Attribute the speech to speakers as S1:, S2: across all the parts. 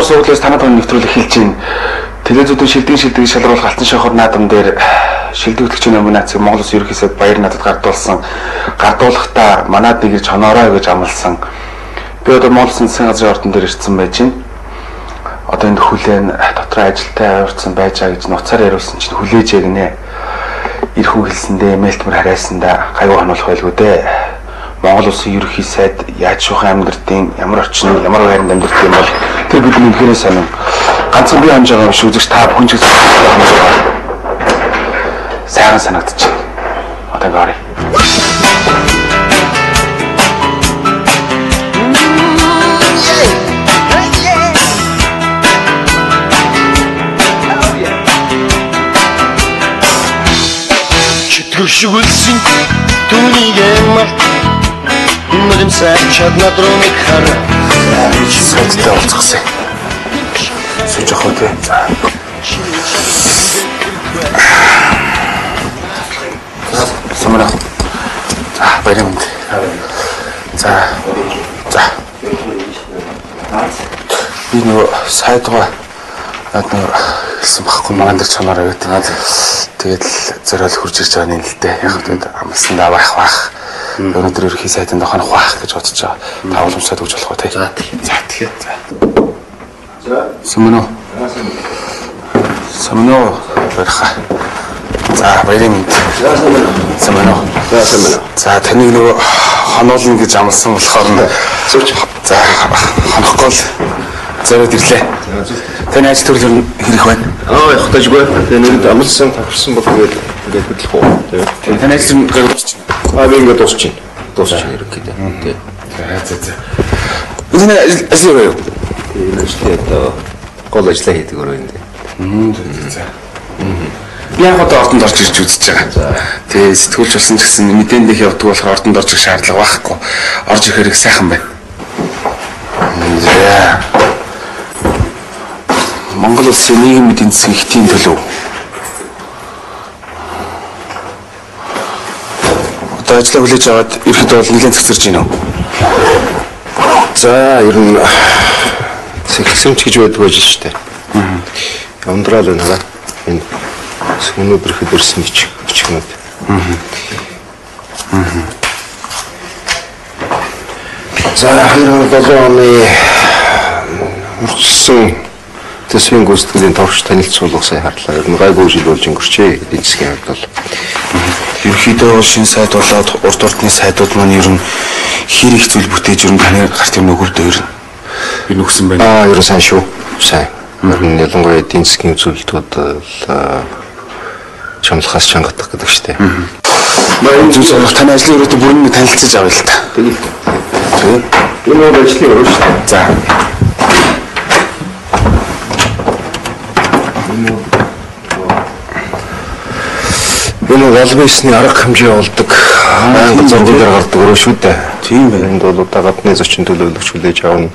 S1: суудлаас танад нэвтрүүлэг хэлж байна. Телевизүүдийн шилдэг шалруулах алтан шахар наадам дээр шилдэг хөтлөгчийн номинацийг Монгол Улсын ерөнхий сайд Баяр надад гардуулахдаа манад нэг ирж хоноорой гэж амласан. Би одоо Монгол Улсын засгийн газрын ордон дээр ирсэн байж байна. Одоо энд хүлээн дотроо ажилтай авирсан байж байгаа гэж нуцаар яриулсан чинь хүлээж ягнэ. Ирэх үг хэлсэндээ мэлтмэр хараасандаа гайгүй хонолох байлгүй дээ. Монгол Улсын ерөнхий сайд яаж шухан амьдртын ямар орчин ямар байранд амьдртын юм бол тэр бидний үнэхээр сонин. Ганцхан би хамж байгаа юм шиг үзэж та бүхэн ч сайхан санагдчих. Одоо гаарай.
S2: Чөтгөршгүүлсэн түүнийг эмэр Нүдэм сайчад надрумыг хара
S1: Сайдтай олцгосон. Сууж авах үү? Самара. Баяр мэнд. За. Би нөгөө сайдгаа надад хэлсэн байхгүй маань дээр чанараа өгдөг. Тэгээд зориул хурж ирж байгаа юм л дээ. Яг тэгээд амлсандаа байх. Өнөөдөр ерхий сайданд хонох байх гэж бодож байгаа. Та уламжлаад өгч болох уу те? За тэгэхээр. За. Самно барха. За баярын мэнд. Самно. За таныг нөгөө хонуулна гэж амласан болохоор сууч. За хонохгүй л зориод ирлээ. Таны ажил төрөл нь хэрэг байна?
S2: Яг таажгүй. Тэгээд амлсан тавхарсан бол ингээд хөдлөх үү.
S1: Тэгээд таны ажил нь дуусч байна.
S2: Би ингээд дуусч байна. Дуусч байна хэрэг гэдэг.
S1: За. Энэ ажил юу вэ?
S2: Энэ ажил гол ажиллаа хийдэг өөрөө энэ.
S1: За. Би яг одоо ордонд орж ирж үзэж байгаа. Тэгээ сэтгүүлч болсон ч гэсэн мэдээндээ явдаг болохоор ордонд орж ирэх шаардлага байхгүй. Орж ирэх хэрэг сайхан байна. За. Монгол Улсын нийгмийн эдийн засгийн ихтийн төлөв. Одоо ажлаа хүлээж аваад ирэхэд бол нэлээд цэгцэрж байна уу?
S2: За ер нь сэгсэмч гэж байдаг ажил шүү дээ. Ундрал байна хараа. Энэ өнөөдөр хэд ирсэн бичгнүүд. За 2007 оны урьдчилсан төсвийн гүйцэтгэлийн турш танилцуулга сайн харлаа. Ер нь гайгүй жил болж өнгөрчээ. Эдийн засгийн хувьд бол
S1: ерөнхийдөө шинэ сайд болоод урд ордны сайдууд маань ер нь хэр их зүйл бүтээж ер нь таны гарт юм нөгөөдөө ер нь өгсөн байна.
S2: Ер нь сайн шүү. Сайн. Ер нь ялангуяа эдийн засгийн зүйлтүүд чамлахаас чангадаг гэдэг шүү дээ.
S1: Баян зүйл болох таны ажлын өрөөдөө бүрэн танилцаж авъя л та.
S2: Тэгээд энэ бол ажлын өрөө шүү дээ.
S1: За.
S2: Энэ албан ёсны арга хэмжээ явуулдаг. Байнга зургууд дээр гардаг өрөө шүү дээ.
S1: Тийм байна.
S2: Энд бол одоо гадны зочин төлөөлөгч хүлээж авна.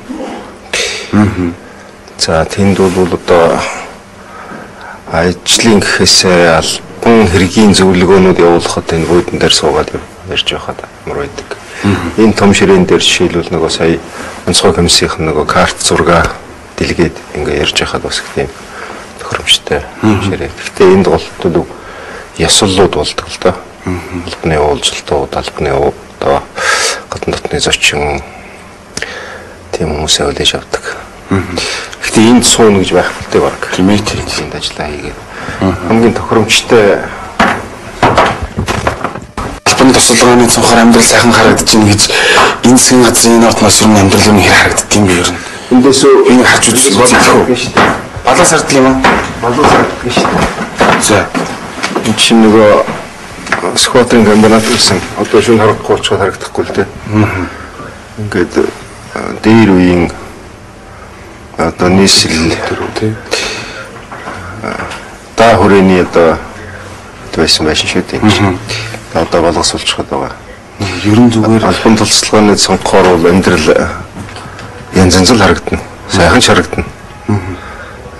S2: За тэнд бол одоо ажлын гэхээсээ албан хэргийн зөвлөгөөнүүд явуулахад энэ буудан дээр суугаад ярьж байхад ямар байдаг. Энэ том ширээн дээр жишээлбэл нөгөө сая онцгой комиссийн нөгөө карт зураг дэлгээд ингээ ярьж байхад бас тийм тохиромжтой ширээ. Гэхдээ энд бол төлөв ясаллууд болдог л доо. Албаны уулзалтууд, албаны одоо гадны дотны зочин тийм хүмүүсээ хүлээж авдаг. Гэхдээ энд сууна гэж байх хэрэгтэй баг.
S1: Кримитэнд
S2: ажиллаа хийгээд хамгийн тохиромжтой
S1: албаны тусалгааны цонхоор амьдрал сайхан харагдаж байна гэж энэ засгийн газрын энэ ордноос ер нь амьдрал нь хэр харагддаг юм бэ ер нь?
S2: эндээс
S1: энэ харж үзсэн болов уу? Балаас сардаг юм аа?
S2: Балаас сардаг шүү дээ.
S1: За.
S2: Энэ чинь нөгөө скватринг комбинат гэсэн одоо шин харагдахгүй ч харагдахгүй л дээ. Ингээд дээр үеийн одоо нийслэл
S1: тий.
S2: Та хүрээний одоо байсан байшин шүү дээ. Одоо боловсруулчихад байгаа.
S1: Ер нь зүгээр
S2: албан тусалгааны цонхоор бол амьдрал янз янз л харагдана. Сайхан ч харагдана.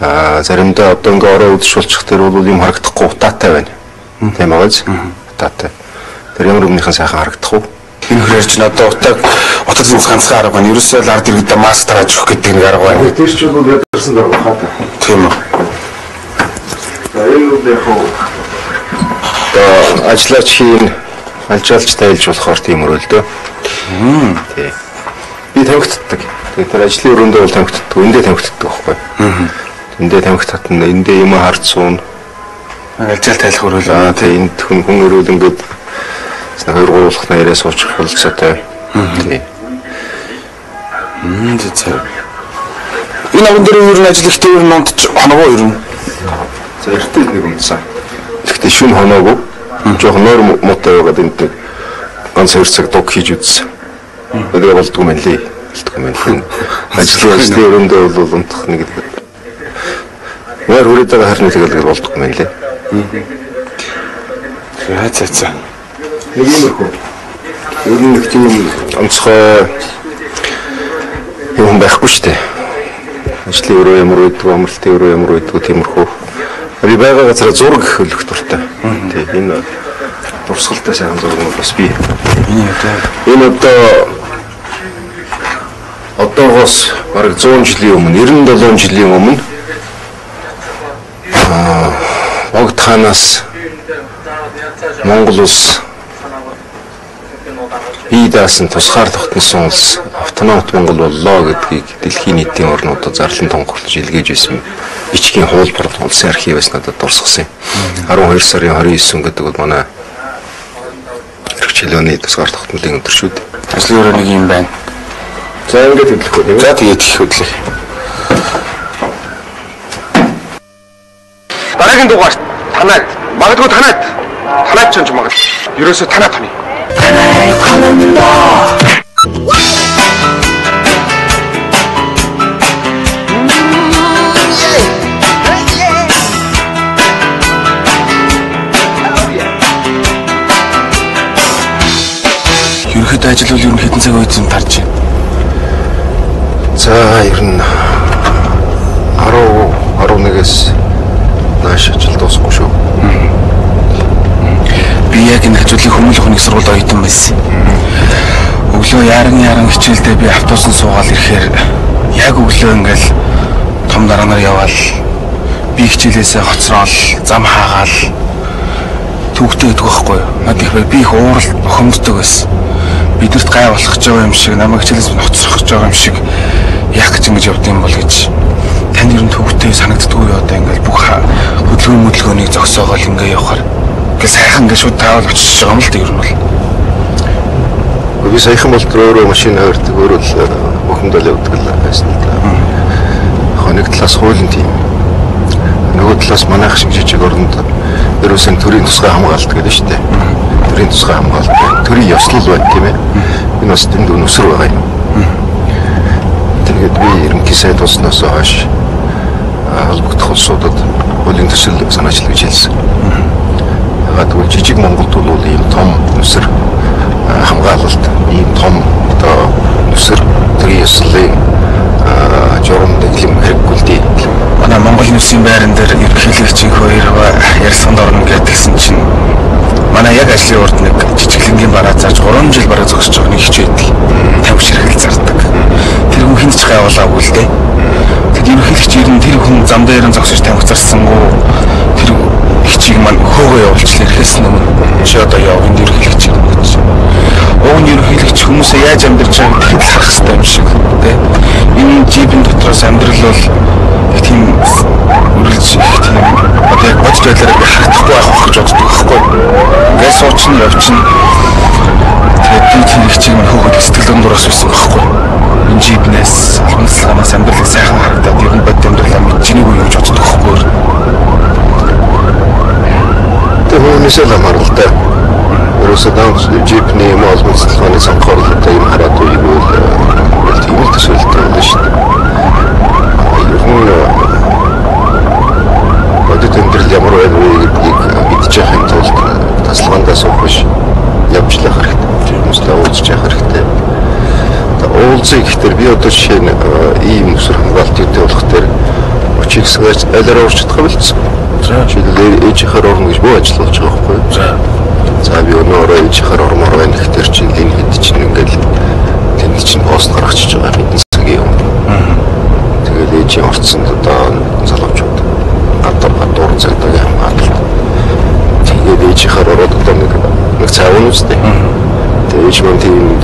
S2: Заримдаа одоо ингээ орой үдшүүлчих тэр бол юм харагдахгүй утаатай байна. Тийм байгааз. Утаатай. Тэр ямар өмнөхөн сайхан харагдахгүй.
S1: Энэ хөрөөр чинь одоо утаг зүс ганцхан арга байна. Ерөөсөө л ард иргэдээ маск тарааж өгөх гэдэг нэг арга байна.
S2: Тэр ч бол ядарсан даа хата.
S1: Тийм үү.
S2: Энэ үл яг ажиллаач хийн алжаалж тайлж болохоор тийм өрөөлдөө. Тий. Би тамхитдаг. Тэгээд тэр ажлын өрөөндөө бол тамхитдаг. Эндээ тамхитдаг байхгүй. Эндээ тамхит татна. Эндээ юм хард суун.
S1: Алжаал тайлах өрөөл.
S2: Тий. Энд хүн өрөөл ингээд 2-3 нарийн суучих болцоотой. Тий.
S1: За. Энэ аван дээр юу н ажил ихтэй юу н хоногоо юу н.
S2: За эртэл нэг унтсан. Гэхдээ шүн хоноогүй. Жохоо нөр муутай байгаад энд ганц 2 цаг дуг хийж үзсэн. Өдөр болдгоо мэн лээ. Болдгоо мэн. Ажлын өрөөндөө бол унтах нэг нөр хүрээд байгаа харны тэгэл болдгоо мэн лээ.
S1: За.
S2: Нэг юм уу? Ер нь нэг тийм онцгой юм байхгүй шүү дээ. Ажлын өрөө ямар үйдэг, амралтын өрөө ямар үйдэг тиймэрхүү. Би байгаа газар зураг хөлөх дуртай. Тий, энэ дурсгалтай сайхан зураг нь бас би. Энэ одоогоос бараг 100 жилийн өмнө, 97 жилийн өмнө Богд хаанаас Монгол улс бие даасан тусгаар тогтносон улс автономт Монгол боллоо гэдгийг дэлхийн нийтийн орнуудад зарлан тунхаглаж илгээж байсан бичгийн хуулбар улсын архивээс надад дурсгасан. 12 сарын 29 гэдэг бол манай хэрэгчлөөний тусгаар тогтнолын өдөр шүү дээ.
S1: Ажлын өрөө нэг юм байна.
S2: За ингээд хэлэх үү.
S1: За тэгээд хэлэх. Дараагийн дугаарт танаад магадгүй танаад ч юм магад. Ерөөсөө танаа тоны. Ерөнхийдөө ажил бол ер нь хэдэн цаг үед тарж байна.
S2: За ер нь 10-11-ээс нааш ажил дуусахгүй шүү.
S1: Би яг энэ хажуулын хүмүүл охиныг сургууль оюутан байсан. Өглөө яран хичээлдээ би автобусанд суугаад ирэхээр яг өглөө ингээл том дараа нар яваал би хичээлээсээ хоцроол зам хаагаал төвхтэй идэх байхгүй юу. Над их би их уурал охимддог байсан. Бидэрт гай болох гэж байгаа юм шиг намайг хичээлээс хоцрох гэж байгаа юм шиг яг гэж ингэж явд юм бол гэж тань ер нь төвхтэй санагддгүй юу одоо ингээл бүх хөдөлгөөнийг зогсоогоол ингээ явахаар сайхан гэж шууд таавал очиж байгаа юм л дээ ер нь бол.
S2: Би саяхан бол өөрөө машин хавирдаг өөрөө л бухимдал явдаг л байсан л да. Нэг талаас хуулийн тийм. Нөгөө талаас манайх шиг жижиг орнд ерөөсөн төрийн тусгай хамгаалт гэдэг шүү дээ. Төрийн тусгай хамгаалт, төрийн ёслол байна тийм ээ. Энэ бас дэнд өнөсөр байгаа юм. Тэгээд би ерөнхий сайд болсноос хойш холбогдох улсуудад хуулийн төсөл санаачил гэж хэлсэн. Тэгвэл жижиг Монголд бол ийм том нүсэр хамгаалалт, ийм том одоо нүсэр төрийн ёслолын журам дэглэм хэрэггүй л дээ.
S1: Манай Монгол нүсийн байран дээр ерөнхийлөгчийн хоёр ярьсанд орно гэдгсэн чинь манай яг ажлын урд нэг жижиглэнгийн бараа зааж 3 жил бараа зогсож байгаа нэг хич байдаг. Тамхи ширхэл зардаг. Тэр хүн хинч гайвуулаагүй л дээ. Тэгэд ерөнхийлөгч ер нь тэр хүн зам дээр нь зогсож тамхи зарсангүй тэр хичийг маань хөөгөө явуулчлаа ирэхээс өмнө чи одоо яв энэ ерөнхийлөгч юм гэж. Уг нь ерөнхийлөгч хүмүүсээ яаж амьдарч байгааг тэгэхэд харах хэрэгтэй юм шиг тий. Энэ жибэн дотроос амьдрал бол тийм үргэлж тийм одоо яг бодож байлаараа би харагдахгүй байх гэж боддог байхгүй. Ингээд суучин явчин тэгээд би тэр хичийг маань хөөгд сэтгэл дундуураас байсан байхгүй. Энэ жибнээс албанцлагаас амьдралыг сайхан харагдаад ер нь бод амьдралаа мэдчихнийг юу гэж боддог байхгүй.
S2: Хүмүүсээ ламаар л да. Ерөөсөө даунс жипний юм албанцлагын санхүүрлэлтэй юм хараад үйгүүл тийм л төсөөлттэй байна шүү дээ. Ер нь бодит амьдрал ямар байх вэ гэдгийг мэдчих юм тулд тасалгаандаа суух биш явж л харах хэрэгтэй. Хүмүүстэй уулзч явах хэрэгтэй. Уулзъя гэхээр би одоо жишээ нь ийм өсөр хамгаалт үүтэй болох дээр очиг сгэж алаараа урчдах байлцсан. Жишээлбэл ээжийнхээ орно гэж боо ажил болж байгаа байхгүй юу? За би өнөөрөө энэ чихэр ормоор байна гэхтэр чинь энэ хэд чинь ингээл тэнд чинь пост гаргачихж байгаа хэдэн цагийн өмнө. Тэгээд ээжийн орцсонд одоо залуучууд гадуур цагтаа хамгаалалт. Тэгээд ээжийнхээ ороод одоо нэг цаг үнэстэй. Тэгээд ээж мөн тийм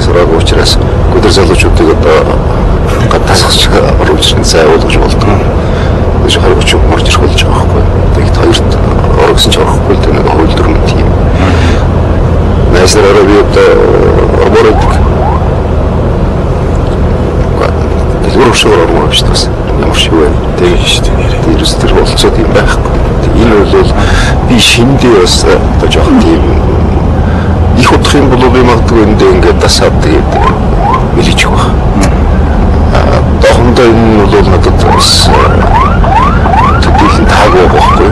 S2: сараг учраас өдөр залуучуудыг одоо гадаасч оруулж зайвуулж болдог. Ээж харагч морж ирэх болж байгаа байхгүй. Тэгээд хоёрт орогсон ч орохгүй л нэг хөвлөр юм тийм. Найсараа би одоо орморог Өрөвшөөр ормоо шүү дээ. Ямар шиг вэ? Тэгээд шүү дээ. Ерөөс тэр болцоод юм байхгүй. Энэ бол би шиндээ бас одоо жоох тийм их удах юм бол би магадгүй ингээд дасаад тэгээд мэлчих баг. Дохондоо энэ бол надад бас тэтгэл таагүй байхгүй.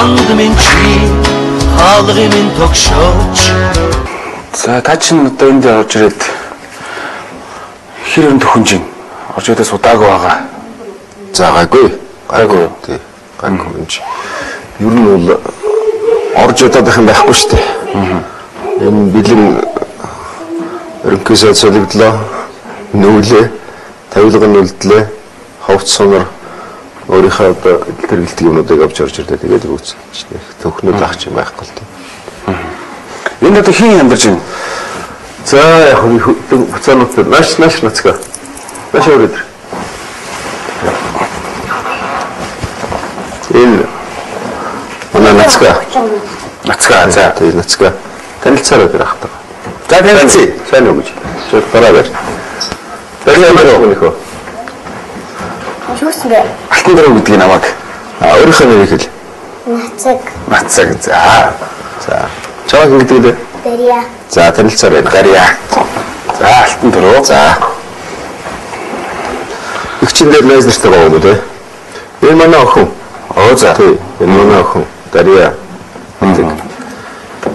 S3: Андмын чи хаалгын тогшооч.
S1: За та чинь одоо энд орж ирээд хэр өн төхөнжин орж ирээд судаагүй байгаа.
S2: За гайгүй. Тий. Гайгүй юм чи. Ер нь бол орж удаад их юм байхгүй шүү дээ. Энэ бэлэн ерөнхийдөө солигдлоо. Нүүлээ. Тавилгын үлдлээ. Ховц сонор өөрийнхөө одоо илэрхийлдэг юмнуудыг авч орж ирлээ. Тэгээд үүсэж төхнөд ах юм байхгүй л тийм.
S1: Энд одоо хин амьдарч байна.
S2: За яг хуцаанууд нааш нацгаа. Нааш өрөөд. Энэ манай нацгаа.
S1: Нацгаа. За
S2: тэгээд нацгаа. Танилцаараа тэр ахтаа.
S1: За танилцъя.
S2: Сайн уу гэж. Чөт дараа бэр. Тэрнээ нөхөө.
S4: Юусэн бэ?
S1: Алтан дөрөв гэдэг намайг.
S2: Өөрийнхөө нэрийг хэл.
S4: Нацаг.
S1: За.
S2: Чамайг гэдэг үү?
S4: Дарья.
S2: За танилцаарай.
S1: Дарья. За алтан дөрөв.
S2: За. Их чин дээр найз нартай байгаа юм үү? Энэ манай охин.
S1: За.
S2: Тий. Энэ манай охин. Дарья.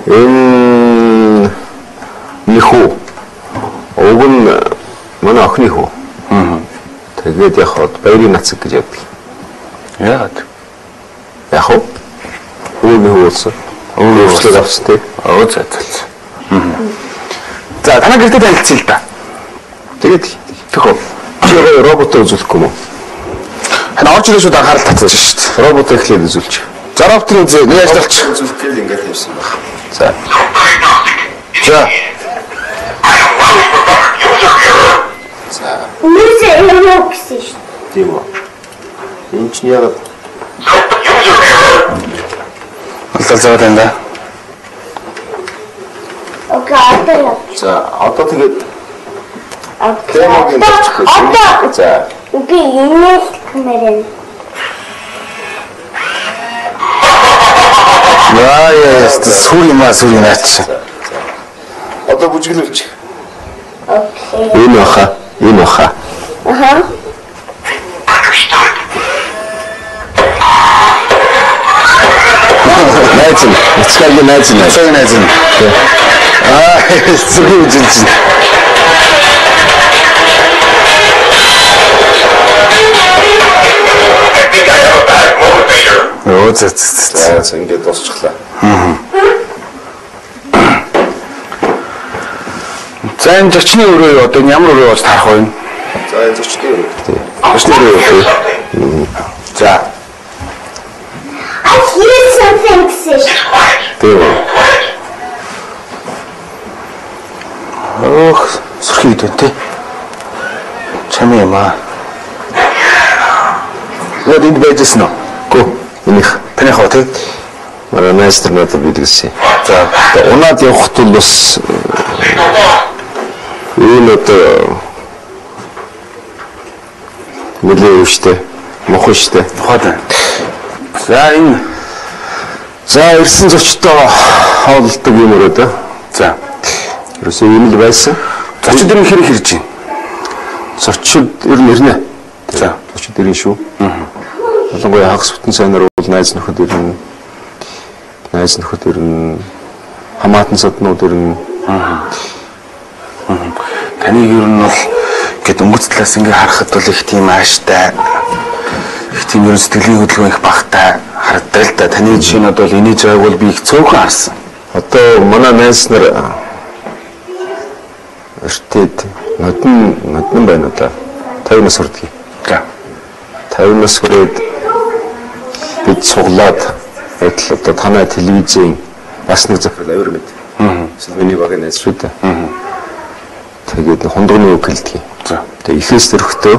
S2: Энэ нөхөө. Уг нь манай охины хүү. Тэгээд яг баярын нацаг гэж яддаг.
S1: Яагаад?
S2: Яг уу? Өөрөөр хөөсөн. Өөрөөр австай.
S1: За. За танаа гэртээ танилцъя л да.
S2: Тэгээд төхөө. Чи роботоо үзүүлэхгүй юм уу?
S1: Хань орж ирэх шууд анхаарал татсан шүү дээ.
S2: Роботоо эхлээд үзүүлчих.
S1: За роботын үзээ нэг ажиллагч.
S2: Үзүүлэхэд ингээд хийсэн баг. За.
S4: Нүрсээ юм гэсэн шүү.
S2: Тийм үү. Энд чинь яагаад
S1: Алдаа заагаад байна да.
S4: Окей,
S2: за одоо тэгээд
S4: одоо
S2: за
S4: би энэ камерын
S1: Яа, сүр юм аач.
S2: одоо бүжиглүүлчих.
S4: окей.
S2: Энэ баха.
S4: Аха.
S2: Найз.
S1: Сүрхий үжилж.
S2: За ингээд дуусчихлаа.
S1: За энэ зочны өрөө одоо ямар өрөө болж тарах вэ?
S2: За энэ зочны өрөө.
S1: Зочны өрөө. За.
S4: I hear something say.
S2: Тийм үү.
S1: Ох, сүрхий дээ тий. Чамээ юм аа. Яа энд байжсэн уу?
S2: Гү. Энийг
S1: таны хоо тий.
S2: манай найз нар надад билгэсэн.
S1: За,
S2: Унаад явахт бол бас энэ одоо нэлээ өвчтэй, мох өвчтэй.
S1: тухайд байна. За энэ
S2: ирсэн зочдоо хооллдог юм өрөө дөө.
S1: за.
S2: Ерөөсөө юм л байсан.
S1: Зочид энэ хэрэг хэрж байна.
S2: Зочид ер нь ирнэ.
S1: За.
S2: Өчигдөр ирэн шүү. Ялангуяа хагас бүтэн сайнаар бол найз нөхөд ирнэ. Хамаатан саднууд ирнэ.
S1: Таныг ер нь бол ингээд өнгөц талаас ингээ харахад бол их тийм ааштай, их тийм ерөн сэтгэлийн хөдөлгөөн их багтай харагддаг л да. Таны жишээнүүд бол инээж байгааг бол би их цөөхөн харсан.
S2: Одоо манай найз нар эртээд нодон байна уу та? 50 нас хүрдэг.
S1: За.
S2: 50 нас хүрээд бид суглаад байтал одоо танай телевизийн бас нэг захирал авир мэд. Миний багийн найз шүү дээ. Тэгээд хундганы үг хэлдэг.
S1: За.
S2: Тэгээд ихээс төрөхдөө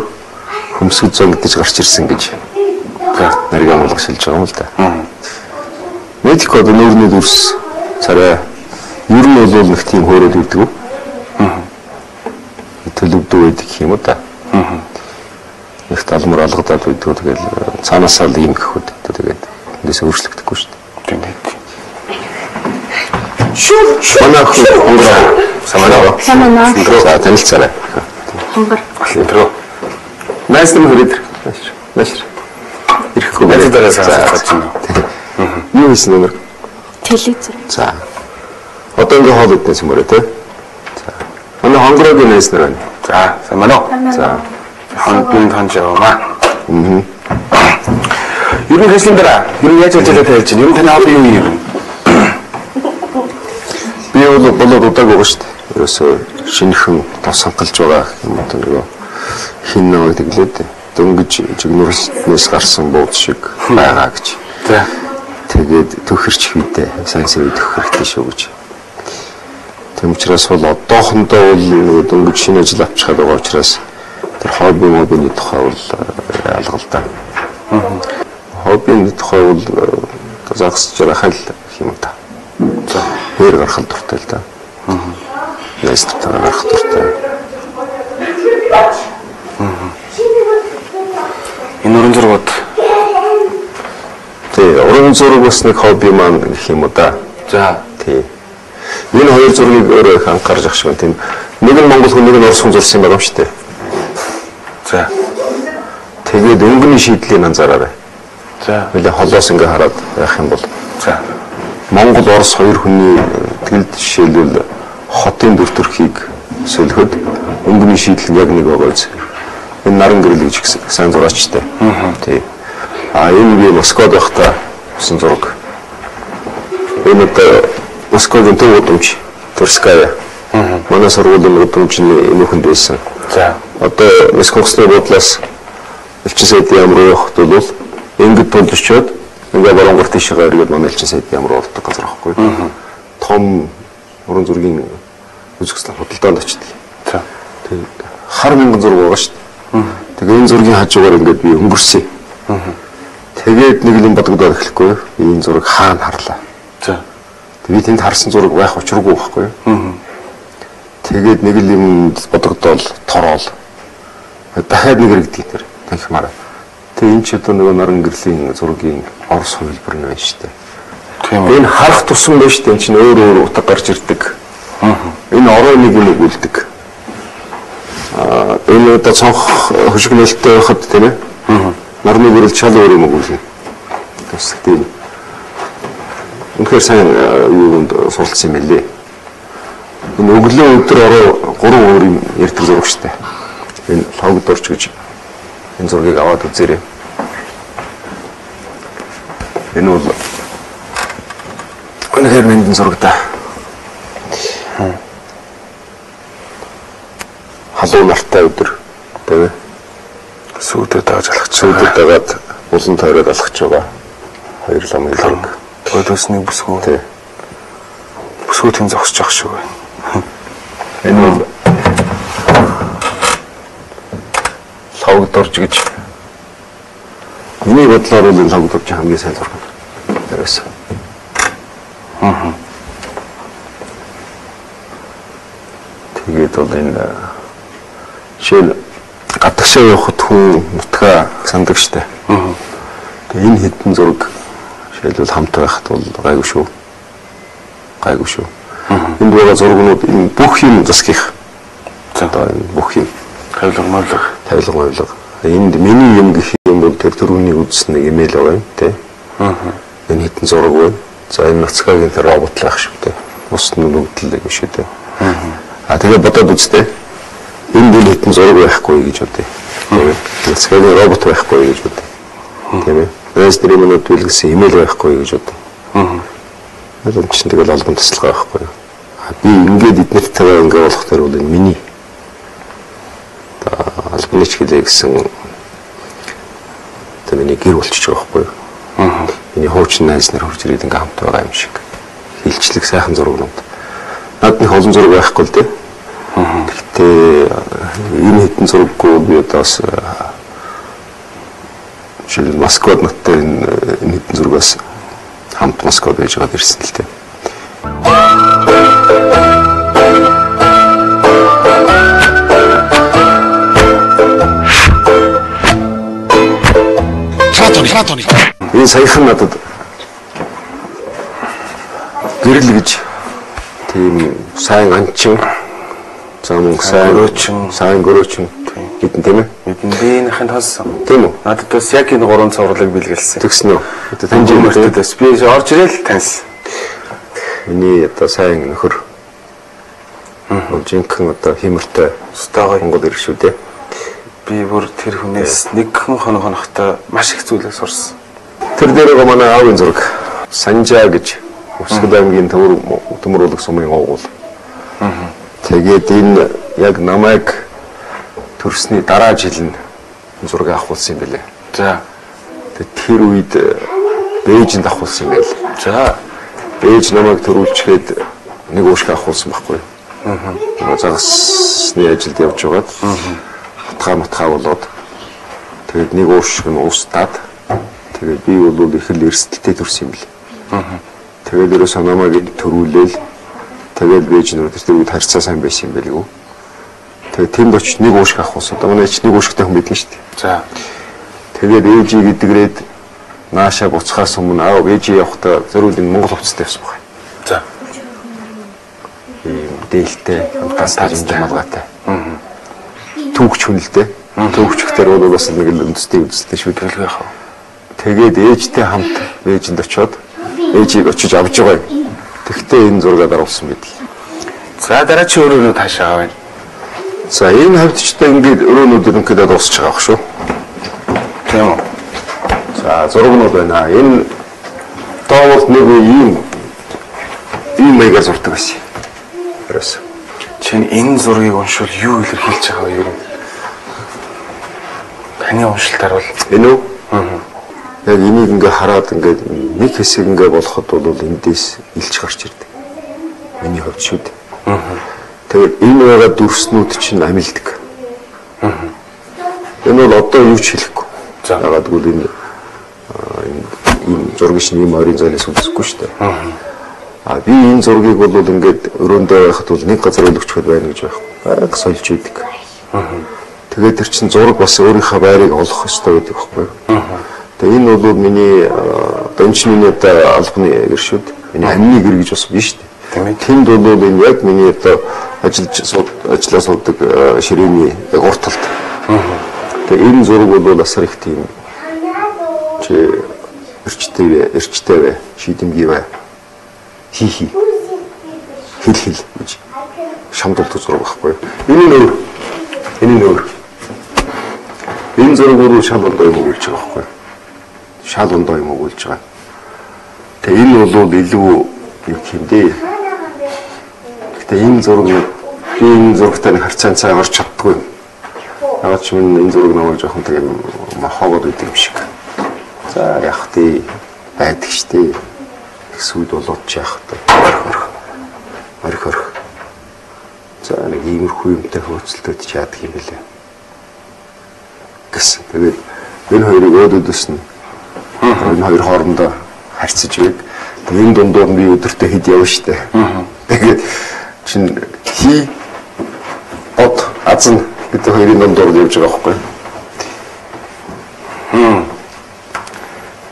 S2: хөмсгөд зогдож гарч ирсэн гэж. За. Нарыг амлах шилж байгаа юм л да. Медикод нүүрний дүрс царай ер нь бол нэг тийм хөөрөд өгдөг. Төлөвдөг байдаг юм уу да. Их талмар алгадаад өгдөг. Тэгээд цаанаасаа л юм гэхэд тэгээд эндээс өөрчлөгдөхгүй шүү дээ.
S1: Тийм.
S2: Манай хонгор
S4: Самана.
S2: За танилцаарай.
S4: Хонгор.
S1: Интро.
S2: Найс нар хүрээд найс. Ирэхгүй
S1: Найз дараас асууж байна.
S2: юу хийсэн өнөр?
S4: Телевиз.
S2: За. Одоо ингээ хоол идэх юм байна тий. За. Манай хонгорогийн найс нар байна.
S1: За, самано.
S2: За.
S1: Хонгийн хонжоомаа. Ер нь хэслийн дараа ер нь яаж ажиллаж таялж байна? Ер нь таны хобби юу юм?
S2: Би бол болоод удааг байгаа шүү дээ. Ерөөсөө шинэхэн тос сангалж байгаа юм одоо нөгөө хин нөө тэглээд дөнгөж жигнүүрснээс гарсан бууд шиг байгаа гэж.
S1: За.
S2: Тэгээд төхөрч хийдэ сайн сэвэ төхөх хэрэгтэй шүү гэж. Тэм учраас бол одоохондоо бол нөгөө дөнгөж шинэ ажил авчихад байгаа учраас тэр хоббиний тухай бол алгалдаа. Хоббиний тухай бол загсаж байгаа юм да. За, хэр гарах дуртай л да. Ястаа гарах дуртай.
S1: Энэ уран зургууд.
S2: Тэ, уран зураг бас нэг хобби маань гэх юм уу да.
S1: За.
S2: Тэ. Энэ хоёр зургийг өөрөө их анхаарч ах шиг байна. Нэг нь монгол хүн, нэг нь орос хүн зурсан байгаа юм шүү дээ.
S1: За.
S2: Тэгээд өнгөний шийдлийг анзаараарай.
S1: За.
S2: Нэлээ холоос ингээ хараад явах юм бол.
S1: За.
S2: Монгол Орос хоёр хүний тэгэл жишээлбэл хотын дүр төрхийг сөлөхөд өнгөний шийдэл яг нэг байгаа үз. Энэ наран гэрэл гэж сайн зураачтай. Тий. Энэ би Москвад байхдаа усан зураг. Энэ одоо Москвагийн төв удамж Тверская. Манай сургуулийн удамжны энүүхэнд байсан.
S1: За.
S2: Одоо Москвасны бодлоос элчин сайдын ямар явахд бол ингээд тулчаад ингээ баруунгаар тийшээ ирээд манай элчин сайдын ямар болдог газар ахгүй. Том уран зургийн үзэсгэлэн худалдаанд очдөг.
S1: За.
S2: Тэгээд хар мянган зураг байгаа шүү дээ. Тэгээд энэ зургийн хажуугаар ингээд би өнгөрсөн. Тэгээд нэг юм бодогдоод эхлэхгүй. Энэ зураг хаана харлаа.
S1: За.
S2: Тэгээд тэнд харсан зураг байх учиргүй байхгүй. Тэгээд нэг юм бодогдоод тороол. Дахиад нэг хэрэгдэг тэр танхимаараа. Тэгээ энэ ч одоо нөгөө наран гэрлийн зургийн орос хувилбар нь байна шүү дээ.
S1: Тийм үү.
S2: Энэ харах тусам байна шүү дээ. Энэ чинь өөр утга гарч ирдэг. Энэ орой нэг юм үлддэг. Энэ одоо цонх хөшиг нээлттэй байхад тийм ээ. Нарны гэрэл чал өөр юм өгүүлнэ. Тэс тийм. Үнэхээр сайн юунд суралцсан юм лээ. Энэ өглөө өдөр орой 3 өөр юм ярьдаг зураг шүү дээ. Энэ логдорч гэж энэ зургийг аваад үзээрэй. Энэ бол үнэхээр мэндэн зураг да. Халуун нартай өдөр тийм ээ.
S1: Сүүдэд дааж алхаж
S2: Сүүдэд дагаад улан тойроод алхаж байгаа. Хоёр ламын зураг.
S1: Өдөөсний бүсгүй.
S2: Тий.
S1: Бүсгүй тийм зогсож ах шүү байна.
S2: Энэ бол логдорч гэж. Миний бодлоор бол логдорч хамгийн сайн зураг. Тэрээс. Тэгээд бол энэ жишээ гадагшаа явахд хүн нутгаа сандаг штэ. Тэгээд энэ хэдэн зураг жишээлбэл хамт байхад бол гайгүй шүү. Гайгүй шүү. Энд байгаа зургууд энэ бүх юм засгих. Одоо энэ бүх юм
S1: Тавилга.
S2: тавилга. Энд миний юм гэх юм бол тэр түрүүний үзсэн нэг имэйл байгаа юм тий. Энэ хитэн зураг байна. За энэ нацгагийн тэр роботлах шүү дээ. Ус нь нүгдлээ гэж шүү дээ. Тэгээ бодоод үзтээ. Энд л хитэн зураг байхгүй гэж бодъё. Тийм. Нацгагийн робот байхгүй гэж бодъё. Тийм ээ. Эс тэр юмнууд билгсэн имэйл байхгүй гэж бодъё. Энэ чинь тэгэл албан тусалгаа байхгүй. Би ингээд эднэртэйгээ ингээ болох тэр бол энэ миний албаны чиглэлээ гэсэн тэр миний гэр болчих жоохгүй. Миний хуучин найз нар хурж ирээд ингээ хамт байгаа юм шиг. Хилчлэг сайхан зургууд. Над нэг олон зураг байхгүй л дээ. Гэхдээ энэ хитэн зураггүй би одоос жишээл Москвад надтай энэ хитэн зургаас хамт Москвад байж байгаа ирсэн л дээ. Энэ саяхан надад гэрэл гэж тийм сайн анчин зам сайн гөрөөчин гэдэг тийм ээ.
S1: Биенийхэн тоосон.
S2: Тийм үү?
S1: Надад бас яг энэ гурван цувралыг бэлгэлсэн.
S2: Тэгсэн үү? Одоо таньж
S1: мөртөдөөс би орж ирэл таньс.
S2: Миний одоо сайн нөхөр. Жинхэнэ одоо хэмэртэй
S1: стагаа
S2: Монгол ирэх шүү дээ.
S1: Би бүр тэр хүнээс нэгэн хоногтой маш их зүйлээ сурсан.
S2: Тэр дээр манай аавын зураг Санжаа гэж Өсгөл аймгийн төмөр уулаг сумын гол. Тэгээд энэ яг намайг төрсний дараа жил нь зураг авахулсан юм билээ.
S1: За.
S2: Тэр үед Бээжинд авахулсан юм байл.
S1: За.
S2: Бээж намайг төрүүлчихэд нэг уушг авахулсан байхгүй. Загасны ажилд явж байгаад матхаа болоод тэгээд нэг уушг нь устдаад тэгээд би бол их л эрсдэлтэй төрсөн юм бэл. Тэгээд ерөөсөө намайг төрүүлээл тэгээд Бээж нөр тэр үед харьцаа сайн байсан юм байлгүй. Тэгээд тэнд очиж нэг уушг авахулсан. Одоо манай ч нэг уушгтай хүн бидэн шүү дээ.
S1: За.
S2: Тэгээд ээжийг идэгрээд наашаа буцхаас өмнө аав ээжийг явахдаа зөвхөн энэ Монгол хувцастай явсан байна.
S1: За.
S2: Ийм дээлтэй, ганцаартай малгайтай. Түүхч хүнэлтэй. Түүхчгтэр бол бас нэг л үндэстэй шүү дээ яах вэ? Тэгээд ээжтэй хамт ээжинд очиод ээжийг очиж авч байгаа юм. Тэгтээ энэ зургийг даруулсан байдаг.
S1: За дараа чи өөрөө таашаа аваа.
S2: За энэ хавьдчтай ингээд өрөөнүүд ерөнхийдөө дуусч байгаа шүү.
S1: Тийм үү?
S2: За зургнууд байна. Энэ доовол нэг ийм маягаар зурдаг байсан. Тэрээс
S1: чинь энэ зургийг уншвал юу илэрхийлж байгаа вэ юу? Таны уншилтаар бол
S2: энэ үү? Яг энийг ингээ хараад ингээд нэг хэсэг ингээ болоход бол эндээс илж гарч ирдэг. Миний хувьд шүү дээ. Тэгээд энэ байгаа дүрснүүд чинь амилдаг. Энэ бол одоо юу ч хэлэхгүй. Ягаад гэвэл энэ зургийг чинь ийм ойрын зайлаас үзэхгүй шүү дээ. Би энэ зургийг бол ингээд өрөөндөө байхад бол нэг газар өлөгчөхөд байна гэж байхгүй. Баг сольж идэг. Тэгээд тэр чинь зураг бас өөрийнхөө байрыг олох ёстой гэдэг байхгүй. Тэгээд энэ бол миний дончны албаны гэр шүү дээ. Миний амны гэр гэж бас биш шүү дээ. Тэнд бол энэ яг миний одоо ажиллаа суудаг ширээний яг урт талд. Тэгээд энэ зураг бол асар их тийм эрчтэй бай, шийдэмгий бай. Хий хил гэж шамдуулдаг зураг байхгүй. Энэ нөр. Энэ зураг бол шал ондоо юм өгүүлж байгаа байхгүй. Шал ондоо юм өгүүлж байгаа. Тэгээ энэ бол илүү юу хэмдэ. Гэтэ энэ зураг би энэ зурагтай харьцаанцаа орч чаддгүй. Ягаад ч энэ зураг намайг жоохон тэгээ махагод идэв юм шиг. За яах вэ? Байдаг штэ. Эсвэл болоод ч яах вэ? Орхих. За нэг иймэрхүү юмтай хөөцөлтөд ч яадаг юм бэлээ. Гэсэн. Тэгээд энэ хоёрыг өөдөөс нь энэ хоёр хоорондоо харьцаж ирэв. Энэ дундуур нь би өдөртөө хэд явна штэ. Тэгээд чин хий од азан гэдэг хоёрын дундуур явж байгаа байхгүй.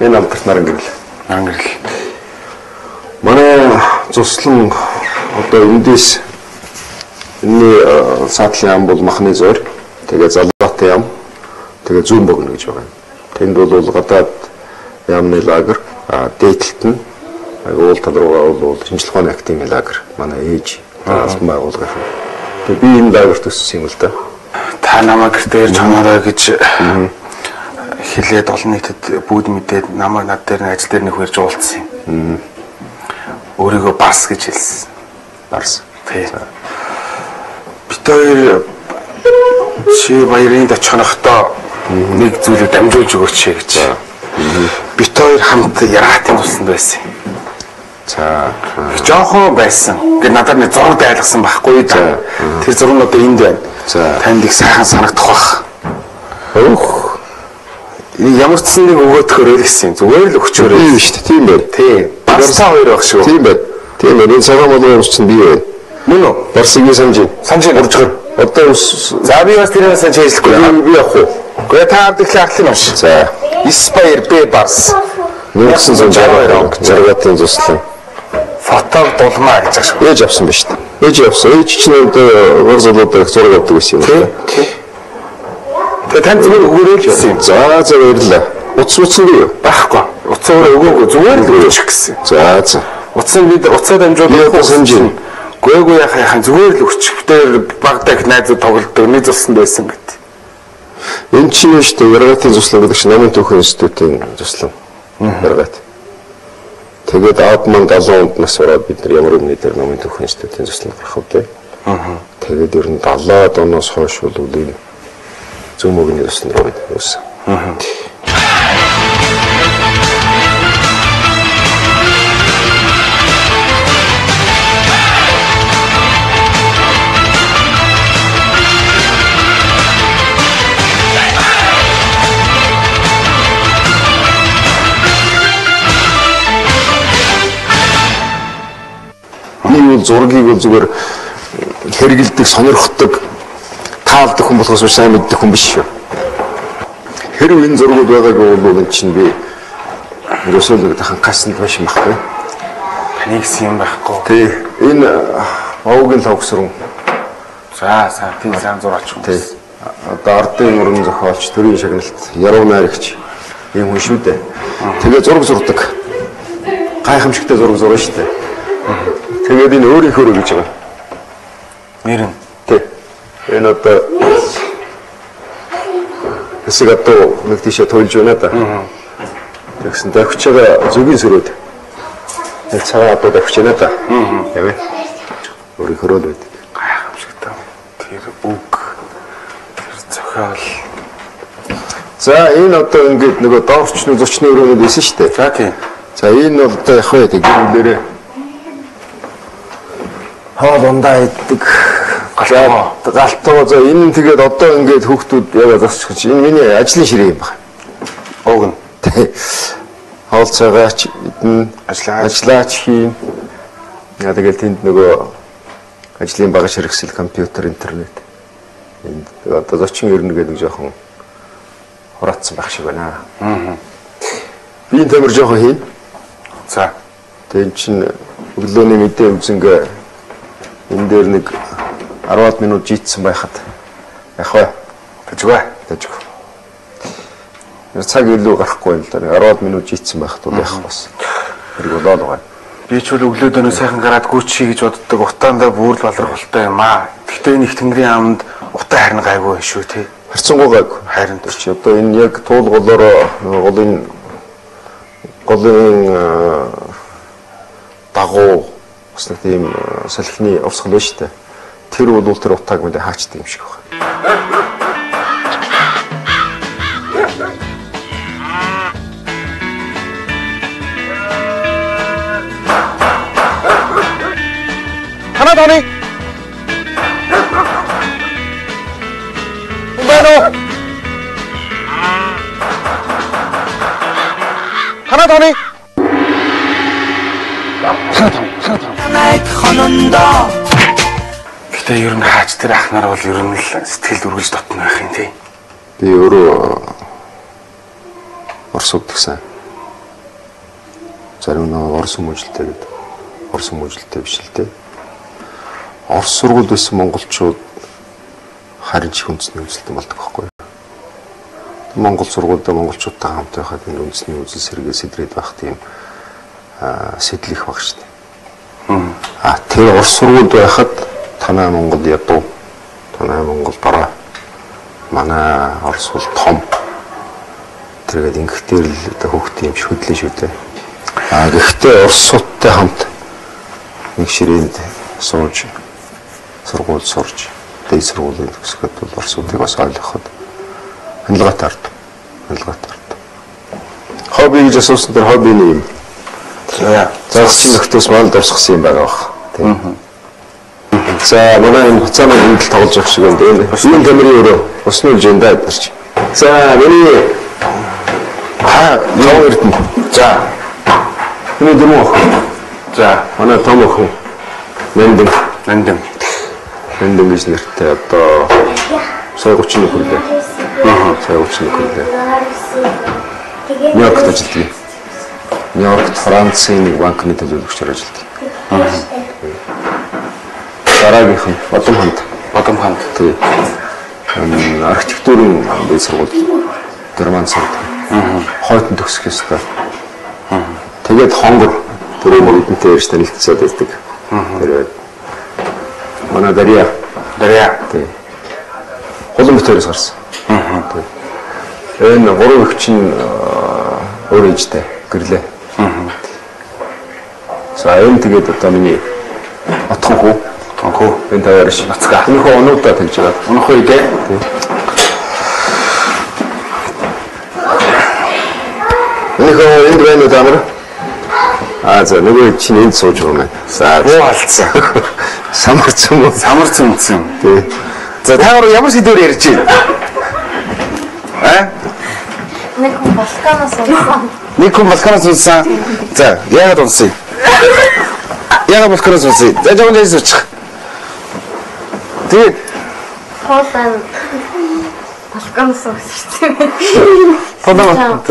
S2: Энэ амтарт нарангэрэл. Манай цуслан одоо эндээс энэ саатлын ам бол махны зойр. Тэгээ залуутай ам. Тэгээ зүүн богино гэж байгаа. Тэнд бол гадаад яамны лагер, дээдлэлт нь уул тал руугаа бол шинжлэх ухааны академи лагер. Манай ээж албан байгууллага. Тэгээ би энэ лагерт төссөн юм л да.
S1: Та намайг гэртээ ирж хамаарай гэж хэлээд олон нийтэд бүгд мэдээд намайг над дээр ажил дээр нэг хурж уулзсан юм. Өөрийгөө барс гэж хэлсэн.
S2: Барс.
S1: Тий. Бид хоёр чи баярын очихнохдоо нэг зүйлийг дамжуулж өгөөч гэж. Бид хоёр хамт яратын тусанд байсан.
S2: За
S1: жоохон байсан. Ингээд надад нэг зураг дайлгсан байхгүй да. Тэр зураг нь одоо энд байна. Танд их сайхан санагдах бах. Өөх. Ямар ч нэг өгөөдөхөр гэсэн. Зүгээр л өгчөөрэй.
S2: Тийм шүү дээ. Тийм байна.
S1: Тий. Барсаа хоёр баг шүү.
S2: Тийм байна. Тийм байна. Энэ цагаан болгон чинь би байна.
S1: Мөн үү?
S2: Барсыг санджи.
S1: Санджи уржгар.
S2: Одоо
S1: за би бас тэрээс санджи ажиллахгүй.
S2: Би явах уу?
S1: Гэхдээ та ард их ахлын унш.
S2: За.
S1: Испаяр Б барс.
S2: 1962 заргатын зуслан.
S1: Фотог дулмаа гэж ашиг.
S2: Ээж авсан ба шүү дээ. Ээж авсан. Ээж чинь одоо гурзолуудаар зураг авдаг байсан юм байна.
S1: Тэгээ тань зүгээр өгөөрэй л гэсэн юм.
S2: За баярлалаа. Утас нь юу?
S1: Байхгүй. Утсаа өгөөгүй зүгээр л өгөөч гэсэн.
S2: За.
S1: Утсаа бид уцаа дамжуулах
S2: санжин.
S1: Гүйгүй яхаа зүгээр л өгч. Битээр багдаг найзууд тоглолдог. Нэг зулсан байсан гэт.
S2: Энэ чинь шүү дээ. Яргатын зуслан гэдэг чинь намын түүхэн институтын зуслан. Яргат. Тэгээд Аадман 70 онд нас ороод бид нар ямар өмнө дээр намын түүхэн институтын зуслан гарах вэ? Тэгээд ер нь 70-аад оноос хойш бол энэ зүүн мөгний зуслан руу явсан. Зургийг бол зүгээр хэрэгэлдэг, сонирхдаг, таалдаг хүн болохоос сайн мэддэг хүн биш шүү. Хэрвээ энэ зургууд байгаагүй бол энэ чинь би ерөөсөө л хангасан биш юм байхгүй.
S1: Таны гэсэн юм байхгүй.
S2: Тий. Энэ овгийн логсрон.
S1: За, тийм сайн зураач хүн.
S2: Тий. Одоо ардын уран зохиолч, төрийн шагналт, яруу найрагч ийм хүн шүү дээ. Тэгээ зураг зурдаг. Гайхамшигтай зураг зурна шүү дээ. Тэгээд энэ өөрийнхөө гэж байгаа.
S1: Нэр нь.
S2: Тий. Энэ одоо хэсэг одоо нэг тийшээ туйлж байна да. Тэгсэн давхиж байгаа зүгийн сөрөөд. Нэг цагаан одоо давхиж байна да. Яваа. Өөрийнхөө л байдаг.
S1: Гайхамшигтай. Тэр үг. Тэр зохиол.
S2: За энэ одоо ингээд нөгөө доорчны зочны өрөөнд исэн шүү дээ.
S1: За тийм.
S2: За энэ бол одоо яг хөө гэрүүлээрээ хоолундаа иддэг галтуу. За энэ нь тэгээд одоо ингээд хүүхдүүд яваа засчих. Энэ миний ажлын ширээ юм байна.
S1: Уг нь.
S2: Хоол цагаач эдэн ажиллаач хийн. Яа тэгэл тэнд нөгөө ажлын багаж хэрэгсэл компьютер интернет. Энд одоо зочин ирнэ гэдэг жоохон хураацсан байх шиг байна. Би энэ тамир жоохон хийн.
S1: За.
S2: Тэгээд чинь өглөөний мэдээ үзэнгээ энэ дээр нэг 10 минут жийдсэн байхад яг бай. Тэжгүй. Цаг илүү гарахгүй юм л да. 10 минут жийдсэн байхад бол яах бас. Тэр болоод байгаа.
S1: Би ч үл өглөөдөө сайхан гараад гүйчий гэж боддог. Утаандаа бүр л балархалтай юм аа. Гэхдээ энэ их тэнгэрийн аманд утаа харин гайгүй шүү тий.
S2: Харцангуй гайгүй.
S1: Харин
S2: чи одоо энэ яг туулголоор голын дагуу бас нэг тийм салхины урсгал байна шүү дээ. Тэр бол тэр утааг мэдээ хаачдаг юм шиг байна.
S1: 하나 더니 우베노 하나 더니 Гэтэ ер нь хаач тэр ах нар бол ер нь л сэтгэл дүргэж дотно байх юм тий.
S2: Би өөрөө Орос удагсан. Зарим нэг Орос хүмүүжлтэй гэдэг. Орос хүмүүжлтэй биш л дээ. Орос сургуульд байсан монголчууд харин чих үндэсний үзэлтэн болдог байхгүй юу? Монгол сургуультай монголчуудтай хамт байхад энэ үндэсний үзэл сэргээ сэдрээд байх тийм сэтэл их баг шүү дээ. Тэр Орос сургуульд байхад танай Монгол ядуу, танай Монгол бараа, манай Орос бол том. Тэргээд ингэхтэр л одоо хөвгт юм шиг хөдлөө шүү дээ. Гэхдээ Орос судтай хамт нэг ширээнд сууж сургууль сурж дээд сургуулийн төгсгöd бол Оросуудыг бас ойлгоход хангалттай ард. Хобби гэж асуусан дээр хоббины юм. Загсчин нөхдөс мал дурсгсан юм байгаа бах. Тийм. За манай энэ хуцааны хэмтэл тоглож явах шиг байна. Энэ камерын өрөө усны үлжэндээ адэрч. За миний нөө эрдэн. За. Миний дэмүү. За манай том охин Нандин гэж нэртэй одоо сая 30 хүрлээ. Сая 30 хүрлээ. Нью-Йоркт ажилладаг. Нью-Йоркт Францын нэг банкны төлөөлөгчөөр ажилладаг. Дараагийнх нь Бадам ханд. Тий. Архитектурын бие сургууль Герман сурдаг. Хойтон төгсөх ёстой. Тэгээд хонгор төрөөр эдэнтэй ярьж танилцаад байдаг. Тэгээд манай Дарья. Тий. Холон бүтээрээс гарсан. Энэ гурван их чинь өөр ээжтэй гэрлээ. За энэ тэгээд одоо миний отхон хүү энэ таяр шиг нацгаа. Энэ хөө онуудаа тавьж байгаа. Өнөх үү дээ. Энэ хөө энд байна уу тамир? За нөгөө чинь энд сууж байгаа юм. За буу алдсан. Самарцсан үтсэн. Тий. За таагаар ямар сэдвээр ярьж байна?
S4: Нэг хүн
S1: балканаас унсан. За яагаад унсан? Яагаад балканаас унсан? За жоо нээс учих. Тэгээд
S4: хоолой балканаас унсан.
S1: Подамаа.